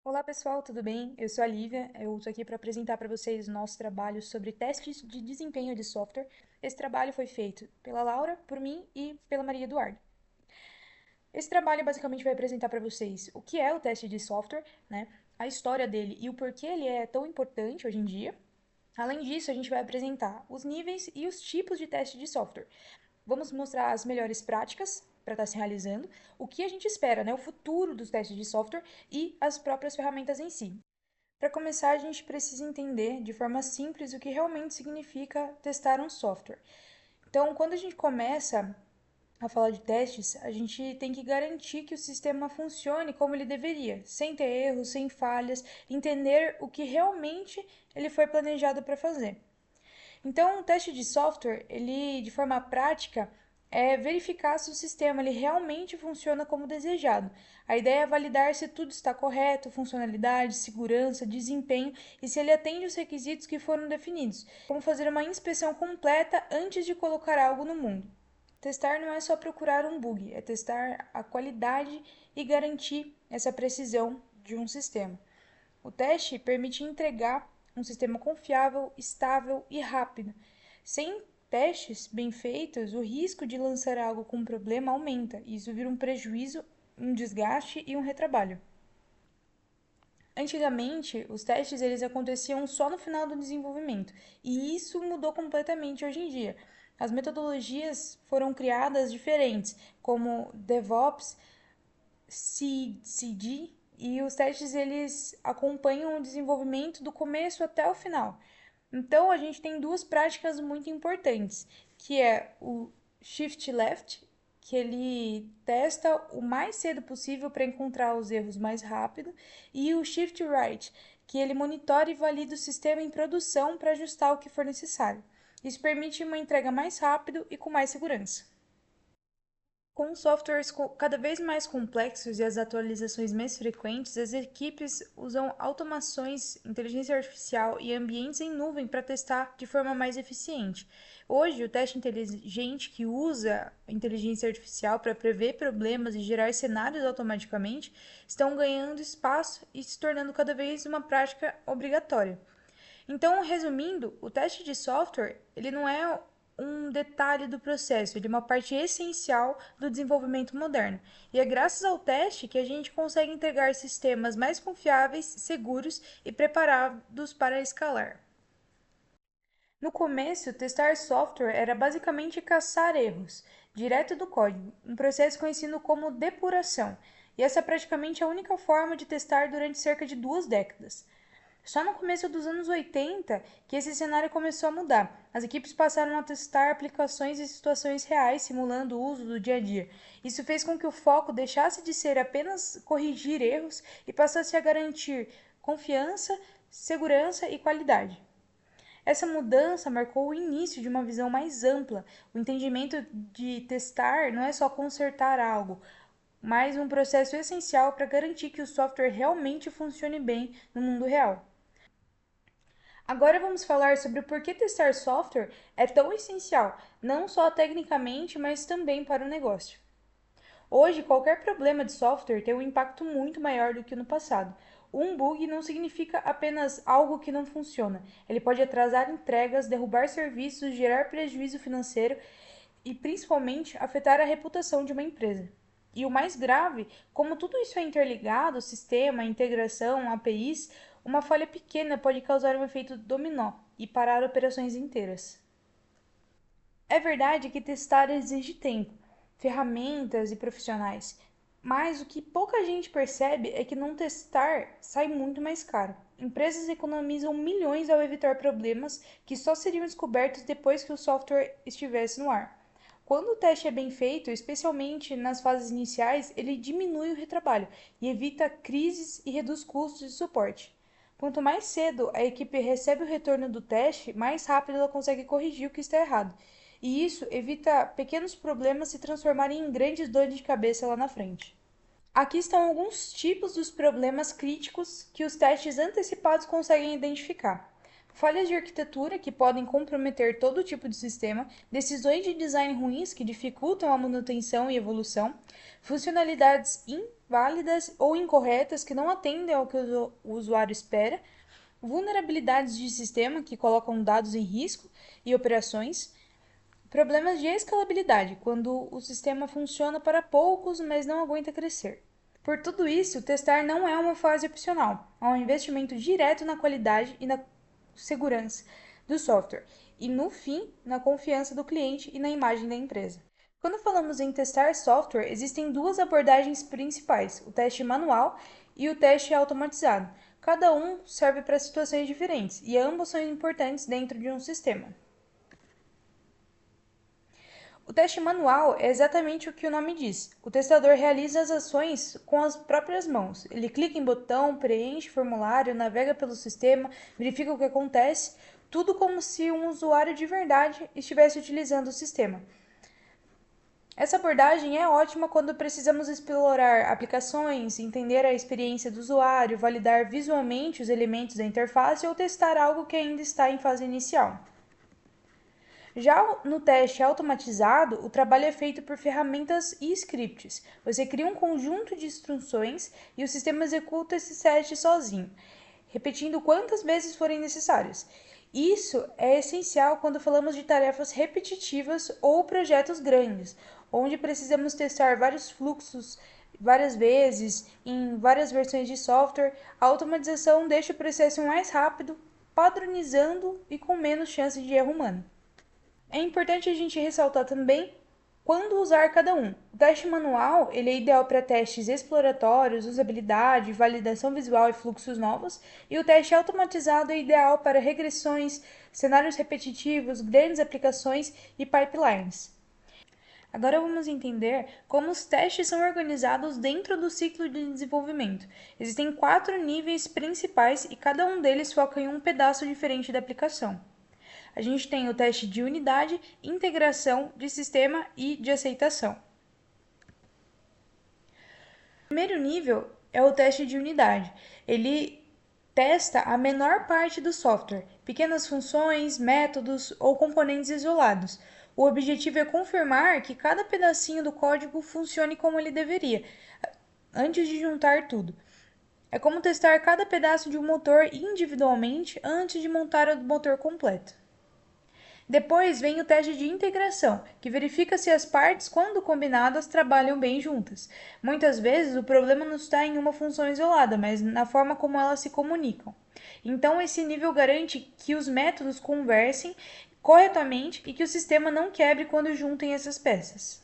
Olá pessoal, tudo bem? Eu sou a Lívia, eu estou aqui para apresentar para vocês o nosso trabalho sobre testes de desempenho de software. Esse trabalho foi feito pela Laura, por mim e pela Maria Eduarda. Esse trabalho basicamente vai apresentar para vocês o que é o teste de software, né? A história dele e o porquê ele é tão importante hoje em dia. Além disso, a gente vai apresentar os níveis e os tipos de teste de software. Vamos mostrar as melhores práticas para estar se realizando, o que a gente espera, né? O futuro dos testes de software e as próprias ferramentas em si. Para começar, a gente precisa entender de forma simples o que realmente significa testar um software. Então, quando a gente começa a falar de testes, a gente tem que garantir que o sistema funcione como ele deveria, sem ter erros, sem falhas, entender o que realmente ele foi planejado para fazer. Então, o teste de software, ele de forma prática é verificar se o sistema ele realmente funciona como desejado. A ideia é validar se tudo está correto, funcionalidade, segurança, desempenho e se ele atende os requisitos que foram definidos, como fazer uma inspeção completa antes de colocar algo no mundo. Testar não é só procurar um bug, é testar a qualidade e garantir essa precisão de um sistema. O teste permite entregar um sistema confiável, estável e rápido. Sem testes bem feitos, o risco de lançar algo com problema aumenta, e isso vira um prejuízo, um desgaste e um retrabalho. Antigamente, os testes eles aconteciam só no final do desenvolvimento, e isso mudou completamente hoje em dia. As metodologias foram criadas diferentes, como DevOps, CD, e os testes eles acompanham o desenvolvimento do começo até o final. Então a gente tem duas práticas muito importantes, que é o shift left, que ele testa o mais cedo possível para encontrar os erros mais rápido, e o shift right, que ele monitora e valida o sistema em produção para ajustar o que for necessário. Isso permite uma entrega mais rápido e com mais segurança. Com softwares cada vez mais complexos e as atualizações mais frequentes, as equipes usam automações, inteligência artificial e ambientes em nuvem para testar de forma mais eficiente. Hoje, o teste inteligente que usa inteligência artificial para prever problemas e gerar cenários automaticamente estão ganhando espaço e se tornando cada vez uma prática obrigatória. Então, resumindo, o teste de software, ele não é um detalhe do processo, ele é uma parte essencial do desenvolvimento moderno. E é graças ao teste que a gente consegue entregar sistemas mais confiáveis, seguros e preparados para escalar. No começo, testar software era basicamente caçar erros, direto do código, um processo conhecido como depuração, e essa é praticamente a única forma de testar durante cerca de 2 décadas. Só no começo dos anos 80 que esse cenário começou a mudar. As equipes passaram a testar aplicações em situações reais, simulando o uso do dia a dia. Isso fez com que o foco deixasse de ser apenas corrigir erros e passasse a garantir confiança, segurança e qualidade. Essa mudança marcou o início de uma visão mais ampla. O entendimento de testar não é só consertar algo, mas um processo essencial para garantir que o software realmente funcione bem no mundo real. Agora vamos falar sobre o porquê testar software é tão essencial, não só tecnicamente, mas também para o negócio. Hoje, qualquer problema de software tem um impacto muito maior do que no passado. Um bug não significa apenas algo que não funciona. Ele pode atrasar entregas, derrubar serviços, gerar prejuízo financeiro e principalmente afetar a reputação de uma empresa. E o mais grave, como tudo isso é interligado, sistema, integração, APIs, uma falha pequena pode causar um efeito dominó e parar operações inteiras. É verdade que testar exige tempo, ferramentas e profissionais, mas o que pouca gente percebe é que não testar sai muito mais caro. Empresas economizam milhões ao evitar problemas que só seriam descobertos depois que o software estivesse no ar. Quando o teste é bem feito, especialmente nas fases iniciais, ele diminui o retrabalho e evita crises e reduz custos de suporte. Quanto mais cedo a equipe recebe o retorno do teste, mais rápido ela consegue corrigir o que está errado. E isso evita pequenos problemas se transformarem em grandes dores de cabeça lá na frente. Aqui estão alguns tipos dos problemas críticos que os testes antecipados conseguem identificar. falhas de arquitetura que podem comprometer todo tipo de sistema, decisões de design ruins que dificultam a manutenção e evolução, funcionalidades inválidas ou incorretas que não atendem ao que o usuário espera, vulnerabilidades de sistema que colocam dados em risco e operações, problemas de escalabilidade, quando o sistema funciona para poucos, mas não aguenta crescer. Por tudo isso, testar não é uma fase opcional, é um investimento direto na qualidade e na segurança do software, e no fim, na confiança do cliente e na imagem da empresa. Quando falamos em testar software, existem duas abordagens principais: o teste manual e o teste automatizado. Cada um serve para situações diferentes e ambos são importantes dentro de um sistema. O teste manual é exatamente o que o nome diz. O testador realiza as ações com as próprias mãos. Ele clica em botão, preenche formulário, navega pelo sistema, verifica o que acontece, tudo como se um usuário de verdade estivesse utilizando o sistema. Essa abordagem é ótima quando precisamos explorar aplicações, entender a experiência do usuário, validar visualmente os elementos da interface ou testar algo que ainda está em fase inicial. Já no teste automatizado, o trabalho é feito por ferramentas e scripts. Você cria um conjunto de instruções e o sistema executa esse teste sozinho, repetindo quantas vezes forem necessárias. Isso é essencial quando falamos de tarefas repetitivas ou projetos grandes, onde precisamos testar vários fluxos várias vezes, em várias versões de software. A automatização deixa o processo mais rápido, padronizando e com menos chance de erro humano. É importante a gente ressaltar também quando usar cada um. O teste manual ele é ideal para testes exploratórios, usabilidade, validação visual e fluxos novos, e o teste automatizado é ideal para regressões, cenários repetitivos, grandes aplicações e pipelines. Agora vamos entender como os testes são organizados dentro do ciclo de desenvolvimento. Existem 4 níveis principais e cada um deles foca em um pedaço diferente da aplicação. A gente tem o teste de unidade, integração de sistema e de aceitação. O primeiro nível é o teste de unidade. Ele testa a menor parte do software, pequenas funções, métodos ou componentes isolados. O objetivo é confirmar que cada pedacinho do código funcione como ele deveria, antes de juntar tudo. É como testar cada pedaço de um motor individualmente antes de montar o motor completo. Depois vem o teste de integração, que verifica se as partes, quando combinadas, trabalham bem juntas. Muitas vezes o problema não está em uma função isolada, mas na forma como elas se comunicam. Então, esse nível garante que os métodos conversem corretamente e que o sistema não quebre quando juntem essas peças.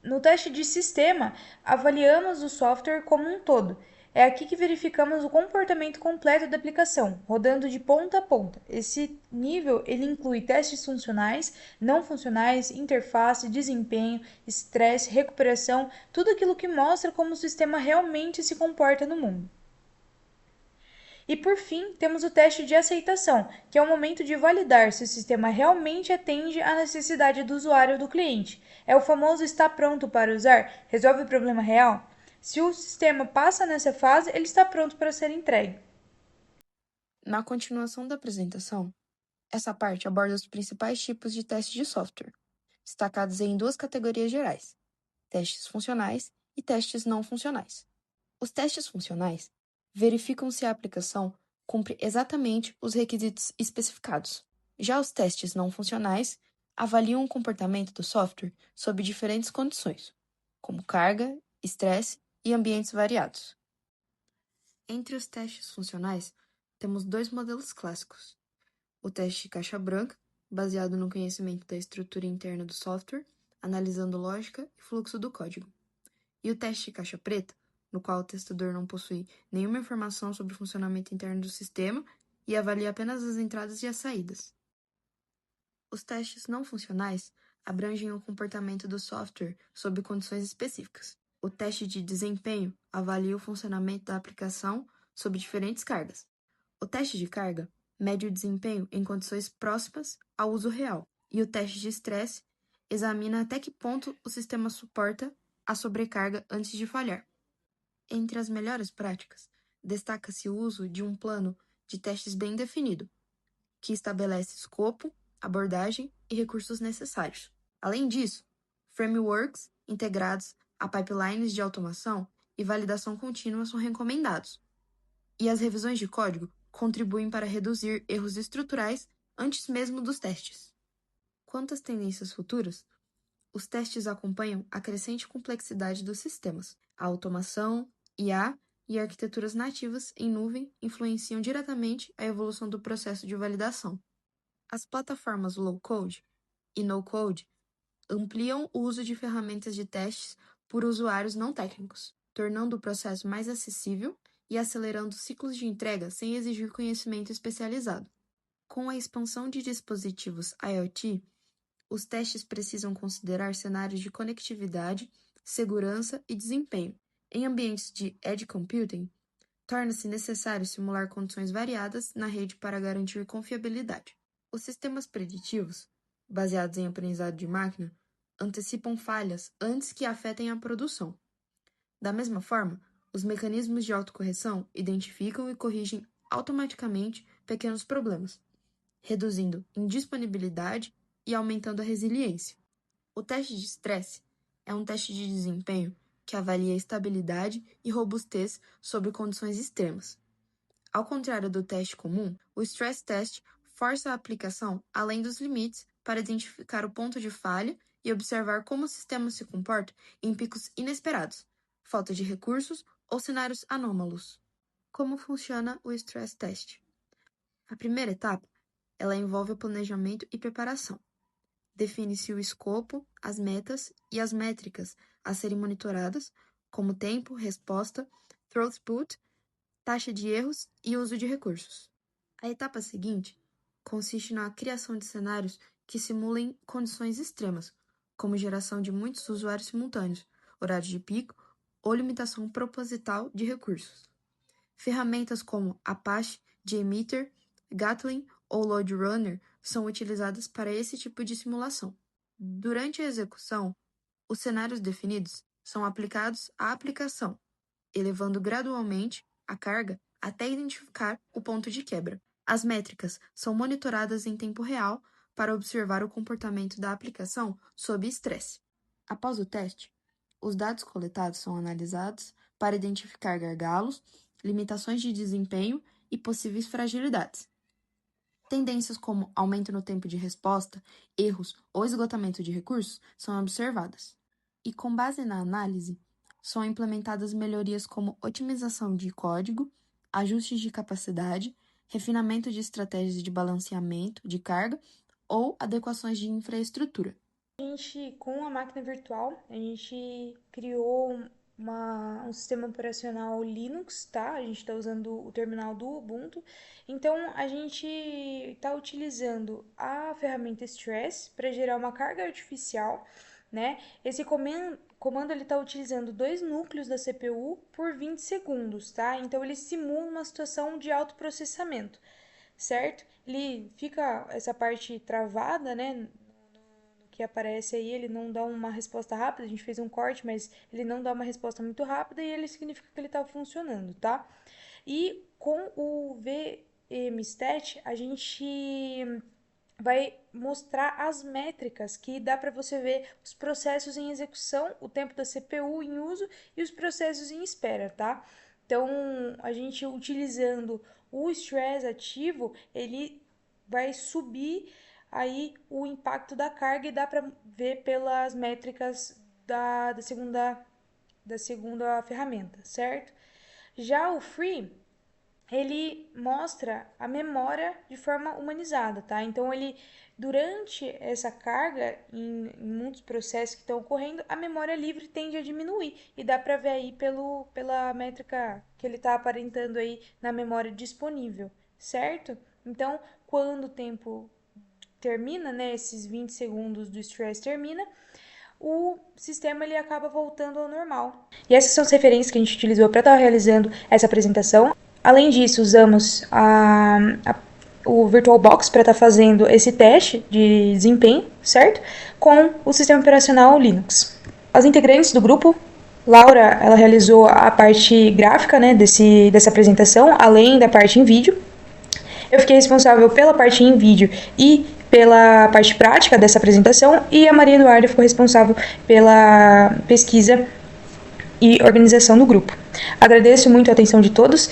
No teste de sistema, avaliamos o software como um todo. É aqui que verificamos o comportamento completo da aplicação, rodando de ponta a ponta. Esse nível ele inclui testes funcionais, não funcionais, interface, desempenho, estresse, recuperação, tudo aquilo que mostra como o sistema realmente se comporta no mundo. E por fim, temos o teste de aceitação, que é o momento de validar se o sistema realmente atende à necessidade do usuário ou do cliente. É o famoso está pronto para usar? Resolve o problema real? Se o sistema passa nessa fase, ele está pronto para ser entregue. Na continuação da apresentação, essa parte aborda os principais tipos de testes de software, destacados em 2 categorias gerais: testes funcionais e testes não funcionais. Os testes funcionais verificam se a aplicação cumpre exatamente os requisitos especificados. Já os testes não funcionais avaliam o comportamento do software sob diferentes condições, como carga, estresse e ambientes variados. Entre os testes funcionais, temos 2 modelos clássicos: o teste de caixa branca, baseado no conhecimento da estrutura interna do software, analisando lógica e fluxo do código, e o teste de caixa preta, no qual o testador não possui nenhuma informação sobre o funcionamento interno do sistema e avalia apenas as entradas e as saídas. Os testes não funcionais abrangem o comportamento do software sob condições específicas. O teste de desempenho avalia o funcionamento da aplicação sob diferentes cargas. O teste de carga mede o desempenho em condições próximas ao uso real, e o teste de estresse examina até que ponto o sistema suporta a sobrecarga antes de falhar. Entre as melhores práticas, destaca-se o uso de um plano de testes bem definido, que estabelece escopo, abordagem e recursos necessários. Além disso, frameworks integrados a pipelines de automação e validação contínua são recomendados, e as revisões de código contribuem para reduzir erros estruturais antes mesmo dos testes. Quanto às tendências futuras, os testes acompanham a crescente complexidade dos sistemas. A automação, IA e arquiteturas nativas em nuvem influenciam diretamente a evolução do processo de validação. As plataformas low-code e no-code ampliam o uso de ferramentas de testes por usuários não técnicos, tornando o processo mais acessível e acelerando ciclos de entrega sem exigir conhecimento especializado. Com a expansão de dispositivos IoT, os testes precisam considerar cenários de conectividade, segurança e desempenho. Em ambientes de edge computing, torna-se necessário simular condições variadas na rede para garantir confiabilidade. Os sistemas preditivos, baseados em aprendizado de máquina, antecipam falhas antes que afetem a produção. Da mesma forma, os mecanismos de autocorreção identificam e corrigem automaticamente pequenos problemas, reduzindo indisponibilidade e aumentando a resiliência. O teste de estresse é um teste de desempenho que avalia a estabilidade e robustez sob condições extremas. Ao contrário do teste comum, o stress test força a aplicação além dos limites para identificar o ponto de falha e observar como o sistema se comporta em picos inesperados, falta de recursos ou cenários anômalos. Como funciona o stress test? A primeira etapa, ela envolve o planejamento e preparação. Define-se o escopo, as metas e as métricas a serem monitoradas, como tempo, resposta, throughput, taxa de erros e uso de recursos. A etapa seguinte consiste na criação de cenários que simulem condições extremas, como geração de muitos usuários simultâneos, horário de pico ou limitação proposital de recursos. Ferramentas como Apache, JMeter, Gatling ou LoadRunner são utilizadas para esse tipo de simulação. Durante a execução, os cenários definidos são aplicados à aplicação, elevando gradualmente a carga até identificar o ponto de quebra. As métricas são monitoradas em tempo real para observar o comportamento da aplicação sob estresse. Após o teste, os dados coletados são analisados para identificar gargalos, limitações de desempenho e possíveis fragilidades. Tendências como aumento no tempo de resposta, erros ou esgotamento de recursos são observadas. E com base na análise, são implementadas melhorias como otimização de código, ajustes de capacidade, refinamento de estratégias de balanceamento de carga ou adequações de infraestrutura. Com a máquina virtual, a gente criou um sistema operacional Linux, tá? A gente está usando o terminal do Ubuntu. Então, a gente está utilizando a ferramenta Stress para gerar uma carga artificial, né? Esse comando ele está utilizando 2 núcleos da CPU por 20 segundos, tá? Então, ele simula uma situação de autoprocessamento, certo? Ele fica essa parte travada, né? Que aparece aí, ele não dá uma resposta rápida, a gente fez um corte, mas ele não dá uma resposta muito rápida e ele significa que ele está funcionando, tá? E com o VMstat, a gente vai mostrar as métricas que dá para você ver os processos em execução, o tempo da CPU em uso e os processos em espera, tá? Então, a gente utilizando o stress ativo, ele vai subir aí o impacto da carga e dá para ver pelas métricas da segunda ferramenta, certo? Já o free, ele mostra a memória de forma humanizada, tá? Então, ele, durante essa carga, em muitos processos que estão ocorrendo, a memória livre tende a diminuir. E dá para ver aí pela métrica que ele está aparentando aí na memória disponível, certo? Então, quando o tempo termina, né, esses 20 segundos do stress termina, o sistema ele acaba voltando ao normal. E essas são as referências que a gente utilizou para estar realizando essa apresentação. Além disso, usamos o VirtualBox para estar fazendo esse teste de desempenho, certo? Com o sistema operacional Linux. As integrantes do grupo Laura, ela realizou a parte gráfica, né, dessa apresentação, além da parte em vídeo. Eu fiquei responsável pela parte em vídeo e pela parte prática dessa apresentação, e a Maria Eduarda ficou responsável pela pesquisa e organização do grupo. Agradeço muito a atenção de todos.